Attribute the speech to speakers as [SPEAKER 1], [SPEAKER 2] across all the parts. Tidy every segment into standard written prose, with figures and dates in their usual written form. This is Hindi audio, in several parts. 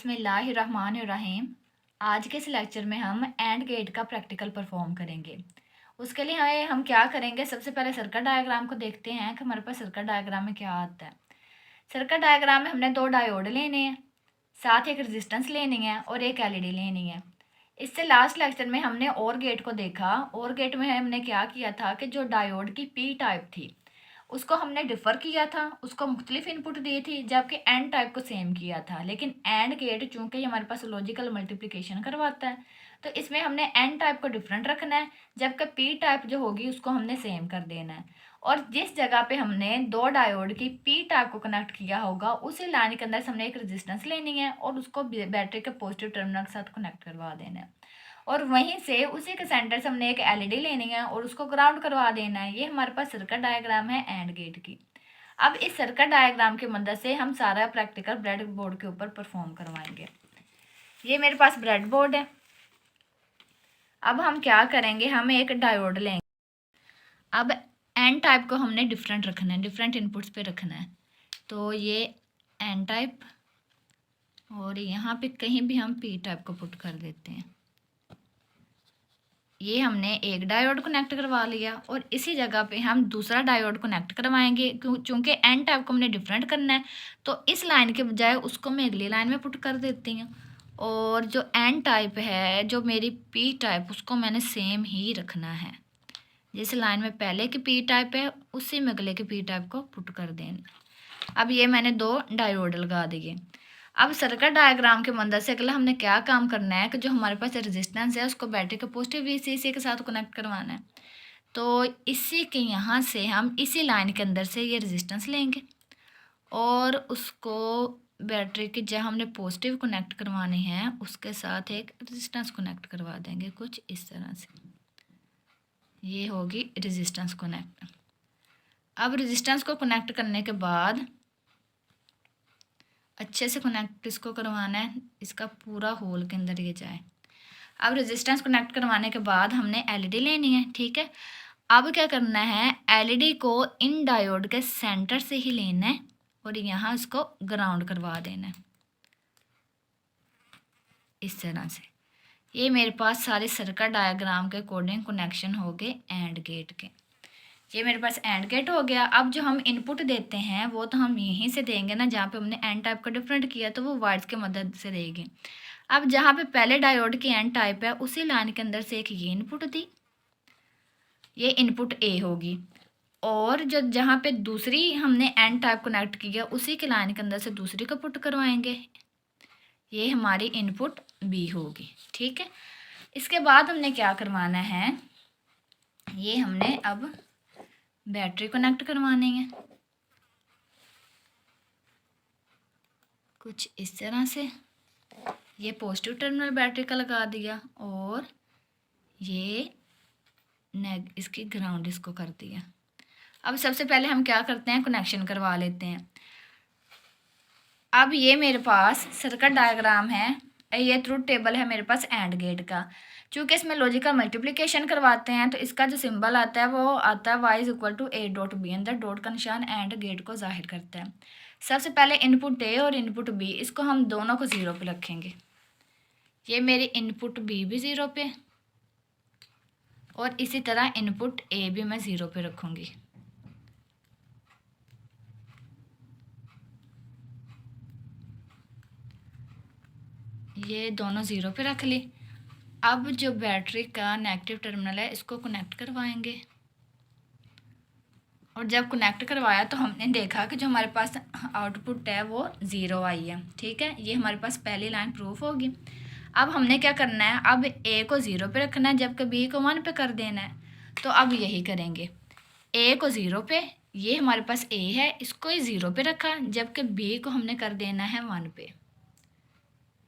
[SPEAKER 1] बिस्मिल्लाहिर्रहमानिर्रहीम। आज के इस लेक्चर में हम एंड गेट का प्रैक्टिकल परफॉर्म करेंगे। उसके लिए हम क्या करेंगे, सबसे पहले सर्किट डायग्राम को देखते हैं कि हमारे पास सर्किट डायग्राम में क्या आता है। सर्किट डायग्राम में हमने दो डायोड लेने हैं, साथ एक रेजिस्टेंस लेनी है और एक एलईडी लेनी है। इससे लास्ट लेक्चर में हमने और गेट को देखा। और गेट में हमने क्या किया था कि जो डायोड की पी टाइप थी उसको हमने डिफ़र किया था, उसको मुख्तलिफ इनपुट दी थी, जबकि एंड टाइप को सेम किया था। लेकिन एंड गेट चूँकि हमारे पास लॉजिकल मल्टीप्लिकेशन करवाता है तो इसमें हमने एंड टाइप को डिफरेंट रखना है, जबकि पी टाइप जो होगी उसको हमने सेम कर देना है। और जिस जगह पे हमने दो डायोड की पी टाइप को कनेक्ट किया होगा उसी लाइन के अंदर से हमने एक रेजिस्टेंस लेनी है और उसको बैटरी के पॉजिटिव टर्मिनल के साथ कनेक्ट करवा देना है। और वहीं से उसी के सेंटर से हमने एक एलईडी लेनी है और उसको ग्राउंड करवा देना है। ये हमारे पास सर्किट डायग्राम है एंड गेट की। अब इस सर्किट डायग्राम की मदद से हम सारा प्रैक्टिकल ब्रेड बोर्ड के ऊपर परफॉर्म करवाएंगे। ये मेरे पास ब्रेड बोर्ड है। अब हम क्या करेंगे, हम एक डायोड लेंगे। अब एन टाइप को हमने डिफरेंट रखना है, डिफरेंट इनपुट्स पे रखना है। तो ये एन टाइप और यहाँ पे कहीं भी हम पी टाइप को पुट कर देते हैं। ये हमने एक डायोड कनेक्ट करवा लिया और इसी जगह पे हम दूसरा डायोड कनेक्ट करवाएंगे। चूँकि एन टाइप को हमने डिफरेंट करना है तो इस लाइन के बजाय उसको मैं अगली लाइन में पुट कर देती हूँ। और जो एन टाइप है, जो मेरी पी टाइप, उसको मैंने सेम ही रखना है। जिस लाइन में पहले की पी टाइप है उसी में अगले के पी टाइप को पुट कर देना। अब ये मैंने दो डायोड लगा दिए। अब सर्किट डायग्राम के मदद से अगला हमने क्या काम करना है कि जो हमारे पास रेजिस्टेंस है उसको बैटरी के पॉजिटिव VCC के साथ कनेक्ट करवाना है। तो इसी के यहाँ से हम इसी लाइन के अंदर से ये रेजिस्टेंस लेंगे और उसको बैटरी के जहाँ हमने पॉजिटिव कनेक्ट करवानी है उसके साथ एक रेजिस्टेंस कनेक्ट करवा देंगे, कुछ इस तरह से। ये होगी रेजिस्टेंस कनेक्ट। अब रेजिस्टेंस को कनेक्ट करने के बाद अच्छे से कनेक्ट इसको करवाना है, इसका पूरा होल के अंदर ये जाए। अब रेजिस्टेंस कनेक्ट करवाने के बाद हमने एलईडी लेनी है, ठीक है। अब क्या करना है, एलईडी को इन डायोड के सेंटर से ही लेना है और यहाँ इसको ग्राउंड करवा देना है इस तरह से। ये मेरे पास सारे सर्किट डायग्राम के अकॉर्डिंग कनेक्शन हो गए एंड गेट के। ये मेरे पास एंड गेट हो गया। अब जो हम इनपुट देते हैं वो तो हम यहीं से देंगे ना, जहाँ पे हमने एन टाइप का डिफरेंट किया तो वो वाइड्स की मदद से देंगे। अब जहाँ पे पहले डायोड की एन टाइप है उसी लाइन के अंदर से एक ये इनपुट दी, ये इनपुट ए होगी। और जो जहाँ पे दूसरी हमने एन टाइप कनेक्ट किया उसी के लाइन के अंदर से दूसरी को पुट करवाएंगे, ये हमारी इनपुट बी होगी, ठीक है। इसके बाद हमने क्या करवाना है, ये हमने अब बैटरी कनेक्ट करवानी है कुछ इस तरह से। ये पॉजिटिव टर्मिनल बैटरी का लगा दिया और ये इसकी ग्राउंड इसको कर दिया। अब सबसे पहले हम क्या करते हैं, कनेक्शन करवा लेते हैं। अब ये मेरे पास सर्किट डायग्राम है, ये ट्रुथ टेबल है मेरे पास एंड गेट का। चूँकि इसमें लॉजिकल मल्टीप्लिकेशन करवाते हैं तो इसका जो सिंबल आता है वो आता है y = a डॉट b। अंदर डॉट का निशान एंड गेट को जाहिर करता है। सबसे पहले इनपुट a और इनपुट b, इसको हम दोनों को 0 पे रखेंगे। ये मेरी इनपुट b भी 0 पे और इसी तरह इनपुट a भी मैं 0 पे रखूँगी। ये दोनों 0 पे रख ली। अब जो बैटरी का नेगेटिव टर्मिनल है इसको कनेक्ट करवाएंगे और जब कनेक्ट करवाया तो हमने देखा कि जो हमारे पास आउटपुट है वो 0 आई है, ठीक है। ये हमारे पास पहली लाइन प्रूफ होगी। अब हमने क्या करना है, अब ए को 0 पे रखना है जबकि बी को 1 पे कर देना है। तो अब यही करेंगे, ए को 0 पे, ये हमारे पास ए है, इसको ही 0 पे रखा, जबकि बी को हमने कर देना है 1 पे।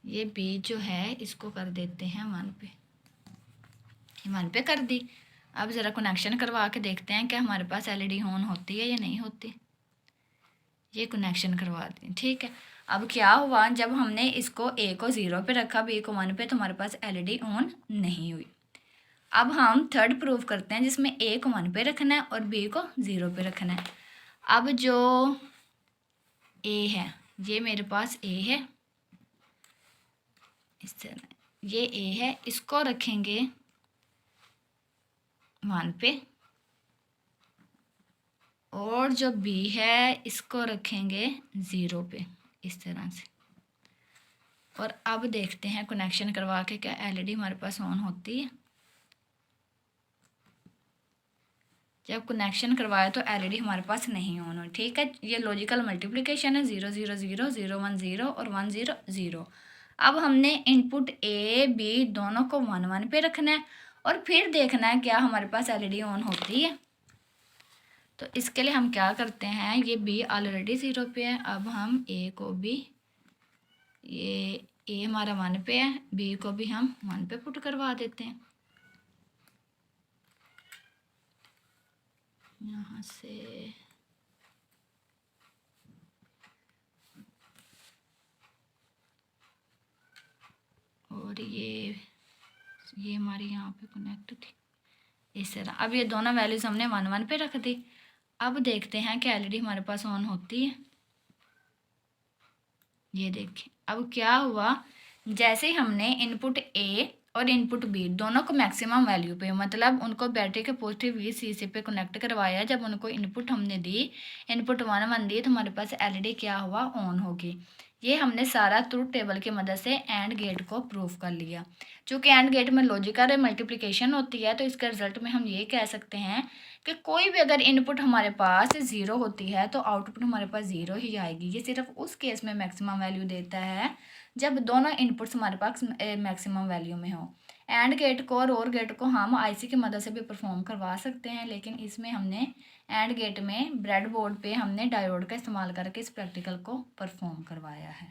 [SPEAKER 1] ये बी जो है इसको कर देते हैं 1 पे, 1 पे कर दी। अब ज़रा कनेक्शन करवा के देखते हैं कि हमारे पास एलईडी ऑन होती है या नहीं होती। ये कनेक्शन करवा दें, ठीक है। अब क्या हुआ, जब हमने इसको ए को 0 पे रखा, बी को 1 पे, तो हमारे पास एलईडी ऑन नहीं हुई। अब हम थर्ड प्रूफ करते हैं जिसमें ए को 1 पे रखना है और बी को 0 पे रखना है। अब जो ए है, ये मेरे पास ए है इस तरह ये ए है, इसको रखेंगे 1 पे, और जो बी है इसको रखेंगे 0 पे, इस तरह से। और अब देखते हैं कनेक्शन करवा के क्या एलईडी हमारे पास ऑन होती है। जब कनेक्शन करवाए तो एलईडी हमारे पास नहीं ऑन हो। ठीक है, ये लॉजिकल मल्टीप्लिकेशन है, 0 0 0 0 1 0 और 1 0 0। अब हमने इनपुट ए बी दोनों को 1 1 पे रखना है और फिर देखना है क्या हमारे पास एलईडी ऑन होती है। तो इसके लिए हम क्या करते हैं, ये बी ऑलरेडी 0 पे है, अब हम ए को भी, ये ए हमारा 1 पे है, बी को भी हम 1 पे पुट करवा देते हैं। यहाँ से और ये हमारी यहाँ पे कनेक्ट थी इस तरह। अब ये दोनों वैल्यूज़ हमने 1 1 पे रख दी। अब देखते हैं कि एलईडी हमारे पास ऑन होती है। ये देखिए अब क्या हुआ, जैसे ही हमने इनपुट ए और इनपुट बी दोनों को मैक्सिमम वैल्यू पे, मतलब उनको बैटरी के पॉजिटिव VCC पे कनेक्ट करवाया, जब उनको इनपुट हमने दी, इनपुट 1 1 दी, तो हमारे पास एलईडी क्या हुआ, ऑन होगी। ये हमने सारा ट्रूथ टेबल की मदद से एंड गेट को प्रूव कर लिया। चूँकि एंड गेट में लॉजिकल मल्टीप्लिकेशन होती है, तो इसके रिजल्ट में हम ये कह सकते हैं कि कोई भी अगर इनपुट हमारे पास 0 होती है तो आउटपुट हमारे पास 0 ही आएगी। ये सिर्फ उस केस में मैक्सिमम वैल्यू देता है जब दोनों इनपुट्स हमारे पास मैक्सिमम वैल्यू में हो। एंड गेट को और OR गेट को हम IC की मदद से भी परफॉर्म करवा सकते हैं, लेकिन इसमें हमने एंड गेट में ब्रेड बोर्ड पे हमने डायोड का इस्तेमाल करके इस प्रैक्टिकल को परफॉर्म करवाया है।